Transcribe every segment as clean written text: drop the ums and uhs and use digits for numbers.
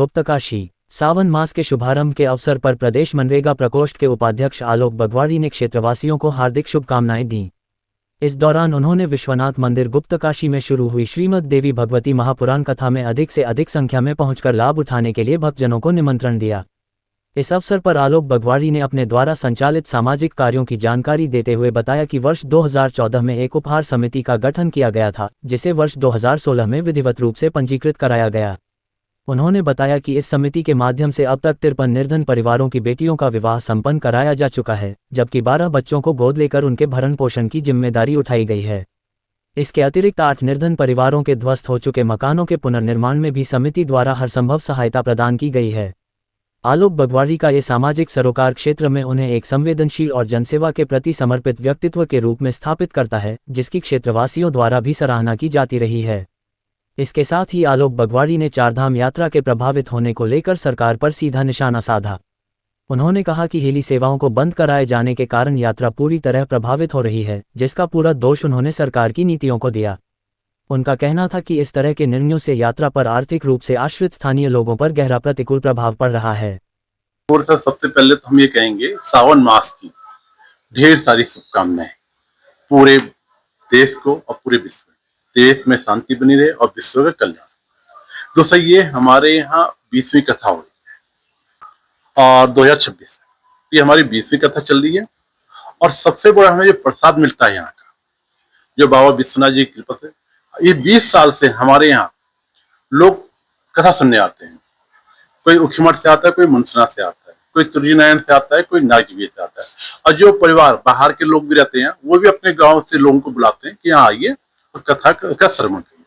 गुप्तकाशी। सावन मास के शुभारंभ के अवसर पर प्रदेश मनरेगा प्रकोष्ठ के उपाध्यक्ष आलोक बगवाड़ी ने क्षेत्रवासियों को हार्दिक शुभकामनाएं दी। इस दौरान उन्होंने विश्वनाथ मंदिर गुप्तकाशी में शुरू हुई श्रीमद् देवी भगवती महापुराण कथा में अधिक से अधिक संख्या में पहुंचकर लाभ उठाने के लिए भक्तजनों को निमंत्रण दिया। इस अवसर पर आलोक बगवाड़ी ने अपने द्वारा संचालित सामाजिक कार्यों की जानकारी देते हुए बताया कि वर्ष 2014 में एक उपहार समिति का गठन किया गया था, जिसे वर्ष 2016 में विधिवत रूप से पंजीकृत कराया गया। उन्होंने बताया कि इस समिति के माध्यम से अब तक 53 निर्धन परिवारों की बेटियों का विवाह संपन्न कराया जा चुका है, जबकि 12 बच्चों को गोद लेकर उनके भरण पोषण की जिम्मेदारी उठाई गई है। इसके अतिरिक्त 8 निर्धन परिवारों के ध्वस्त हो चुके मकानों के पुनर्निर्माण में भी समिति द्वारा हर संभव सहायता प्रदान की गई है। आलोक बगवाड़ी का ये सामाजिक सरोकार क्षेत्र में उन्हें एक संवेदनशील और जनसेवा के प्रति समर्पित व्यक्तित्व के रूप में स्थापित करता है, जिसकी क्षेत्रवासियों द्वारा भी सराहना की जाती रही है। इसके साथ ही आलोक बगवाड़ी ने चारधाम यात्रा के प्रभावित होने को लेकर सरकार पर सीधा निशाना साधा। उन्होंने कहा कि हेली सेवाओं को बंद कराए जाने के कारण यात्रा पूरी तरह प्रभावित हो रही है, जिसका पूरा दोष उन्होंने सरकार की नीतियों को दिया। उनका कहना था कि इस तरह के निर्णयों से यात्रा पर आर्थिक रूप से आश्रित स्थानीय लोगों पर गहरा प्रतिकूल प्रभाव पड़ रहा है। और सबसे पहले तो हम ये कहेंगे, सावन मास की ढेर सारी शुभकामनाएं पूरे देश को और पूरे विश्व में। देश में शांति बनी रहे और विश्व का कल्याण। दूसरा, ये हमारे यहाँ 20वीं कथा हो रही है और 2026 ये हमारी 20वीं कथा चल रही है। और सबसे बड़ा हमें जो प्रसाद मिलता है यहाँ का, जो बाबा विश्वनाथ जी की कृपा से, ये 20 साल से हमारे यहाँ लोग कथा सुनने आते हैं। कोई उखीमठ से आता है, कोई मुंसना से आता है, कोई तुर्जीनारायण से आता है, कोई नागजीवी से आता है। और जो परिवार बाहर के लोग भी रहते हैं, वो भी अपने गांव से लोगों को बुलाते हैं कि यहाँ आइए और कथा का श्रवण करिए।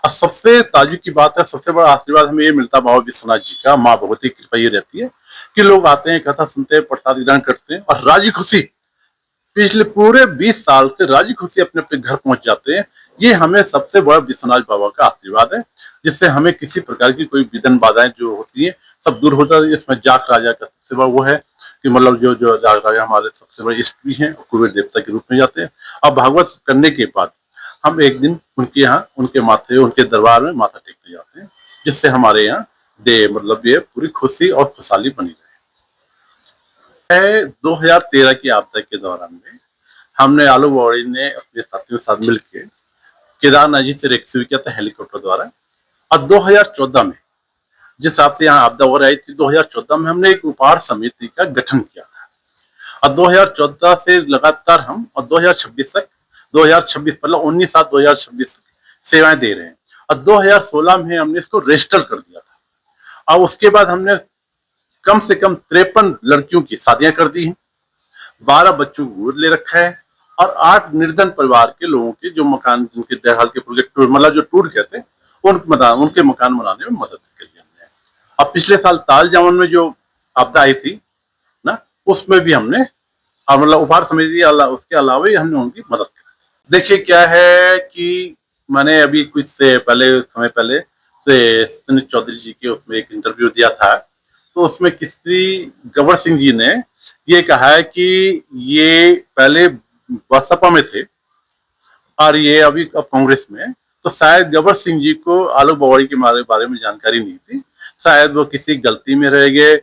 और सबसे ताजुब की बात है, सबसे बड़ा आशीर्वाद हमें ये मिलता है बाबा विश्वनाथ जी का, माँ भगवती की कृपा ये रहती है कि लोग आते हैं, कथा सुनते हैं, प्रसाद ग्रहण करते हैं और राजी खुशी पिछले पूरे 20 साल से राजी खुशी अपने अपने घर पहुंच जाते हैं। ये हमें सबसे बड़ा विश्वनाथ बाबा का आशीर्वाद है, जिससे हमें किसी प्रकार की कोई विघ्न बाधाएं जो होती हैं सब दूर हो जाती है। इसमें जाक राजा का सबसे बड़ा वो है कि मतलब जो जो जाक राजा हमारे सबसे बड़े इष्ट भी हैं, कुबेर देवता के रूप में जाते हैं। और भागवत करने के बाद हम एक दिन उनके यहाँ उनके माथे उनके दरबार में माथा टेकने जाते हैं, जिससे हमारे यहाँ मतलब ये पूरी खुशी और खुशहाली बनी रहे। 2013 की आपदा के दौरान में हमने आलोक बगवाड़ी ने अपने साथियों के साथ मिलकर केदारनाथ जी से रेस्क्यू किया था हेलीकॉप्टर द्वारा। और 2014 में जिस हिसाब से यहाँ आपदा हो रही थी, 2014 में हमने एक उपहार समिति का गठन किया था। और 2014 से लगातार हम और 2026 तक 2026 मतलब 19/7/2026 सेवाएं दे रहे हैं। और 2016 में हमने इसको रजिस्टर कर दिया था। और उसके बाद हमने कम से कम 53 लड़कियों की शादियां कर दी हैं, 12 बच्चों को गोद ले रखा है और 8 निर्धन परिवार के लोगों के जो मकान जिनके दहल के प्रोजेक्ट मतलब जो टूट गए थे उनके मकान बनाने में मदद करी हमने। अब पिछले साल ताल जामुन में जो आपदा आई थी ना, उसमें भी हमने मतलब उपहार समिति उसके अलावा ही हमने उनकी मदद करी। देखिए क्या है कि मैंने अभी कुछ समय पहले से सुनील चौधरी जी के उसमें एक इंटरव्यू दिया था, तो उसमें किसी गबर सिंह जी ने ये कहा है कि ये पहले बसपा में थे और ये अभी कांग्रेस में। तो शायद गबर सिंह जी को आलोक बगवाड़ी के बारे में जानकारी नहीं थी, शायद वो किसी गलती में रह गए।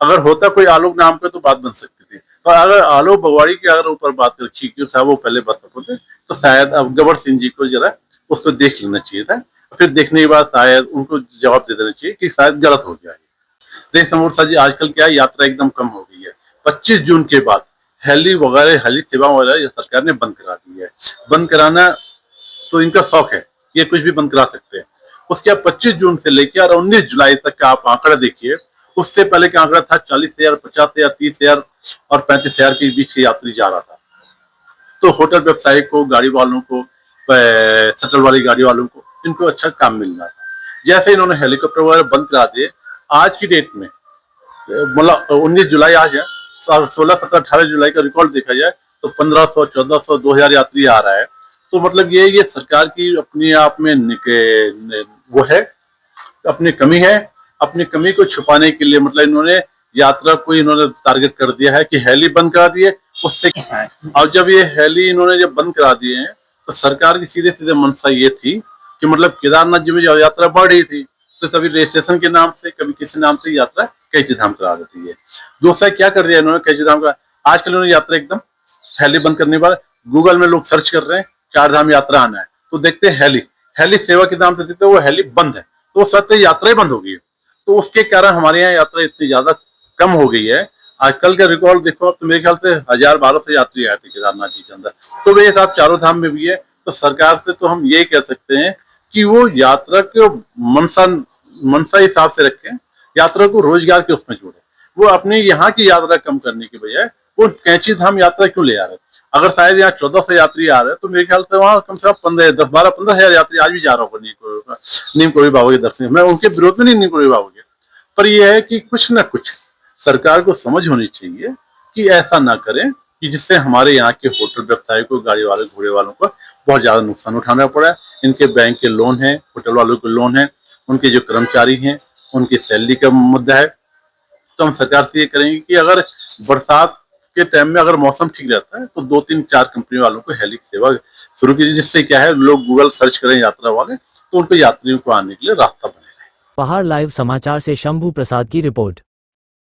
अगर होता कोई आलोक नाम का तो बात बन सकती थी, और अगर आलोक बगवाड़ी की अगर ऊपर बात रखी कि साहब वो पहले बसपा थे, तो शायद अब गबर सिंह जी को जरा उसको देख लेना चाहिए था। फिर देखने के बाद शायद उनको जवाब दे देना चाहिए कि शायद गलत हो गया। देख समूर्सा जी, आजकल क्या यात्रा एकदम कम हो गई है। 25 जून के बाद हेली सेवा वगैरह सरकार ने बंद करा दी है। बंद कराना तो इनका शौक है, ये कुछ भी बंद करा सकते हैं। उसके बाद 25 जून से लेकर और 19 जुलाई तक का आप आंकड़ा देखिए। उससे पहले का आंकड़ा था 40,000, 50,000, 30,000 और 35,000 के बीच यात्री जा रहा था। तो होटल व्यवसायी को, गाड़ी वालों को, शटल वाली गाड़ी वालों को, इनको अच्छा काम मिल रहा था। जैसे इन्होंने हेलीकॉप्टर वगैरह बंद करा दिए, आज की डेट में मतलब 19 जुलाई आज है, 16, 17, 18 जुलाई का रिकॉर्ड देखा जाए तो 1500, 1400, 2000 यात्री आ रहा है। तो मतलब ये सरकार की अपनी आप में वो है, अपनी कमी है। अपनी कमी को छुपाने के लिए मतलब इन्होंने यात्रा को इन्होंने टारगेट कर दिया है कि हेली बंद करा दिए, उससे और जब ये हेली इन्होंने जब बंद करा दिए हैं, तो सरकार की सीधे सीधे मंशा ये थी कि मतलब केदारनाथ जी में जो यात्रा बढ़ रही थी, तो कभी रजिस्ट्रेशन के नाम से, कभी किसी नाम से यात्रा कैची धाम करा देती है। दूसरा क्या कर दिया इन्होंने कैची धाम का, आजकल इन्होंने यात्रा एकदम हेली बंद करने वाला, गूगल में लोग सर्च कर रहे हैं चार धाम यात्रा आना है तो देखते हैं हेली, हेली सेवा के नाम से देते वो हेली बंद है, तो सत्य यात्रा ही बंद हो गई है। तो उसके कारण हमारे यहाँ यात्रा इतनी ज्यादा कम हो गई है। आजकल का रिकॉर्ड देखो तो मेरे ख्याल से 1000-1200 यात्री आए थे केदारनाथ जी के अंदर। तो वे साहब चारों धाम में भी है, तो सरकार से तो हम ये कह सकते हैं कि वो यात्रा को मनसा हिसाब से रखें, यात्रा को रोजगार के उसमें जोड़े। वो अपने यहाँ की यात्रा कम करने की बजाय वो कैंची धाम यात्रा क्यों ले आ रहे हैं? अगर शायद यहाँ 1400 यात्री आ रहे हैं तो मेरे ख्याल से वहाँ कम से कम 10-12-15 हजार यात्री आज भी जा रहा होगा नीम करोड़ी बाबा के दर्शन। मैं उनके विरोध में नहीं नीम करोड़ी बाबा के, पर यह है कि कुछ न कुछ सरकार को समझ होनी चाहिए कि ऐसा ना करें कि जिससे हमारे यहाँ के होटल व्यवसाय को, गाड़ी वाले, घोड़े वालों को बहुत ज्यादा नुकसान उठाना पड़ा। इनके बैंक के लोन है, होटल वालों के लोन है, उनके जो कर्मचारी हैं उनकी सैलरी का मुद्दा है। तो हम सरकार से ये करेंगे कि अगर बरसात के टाइम में अगर मौसम ठीक रहता है तो 2-3-4 कंपनी वालों को हेली सेवा शुरू कीजिए, जिससे क्या है लोग गूगल सर्च करें यात्रा वाले तो उनको यात्रियों को आने के लिए रास्ता बनेगा। पहाड़ लाइव समाचार से शंभू प्रसाद की रिपोर्ट।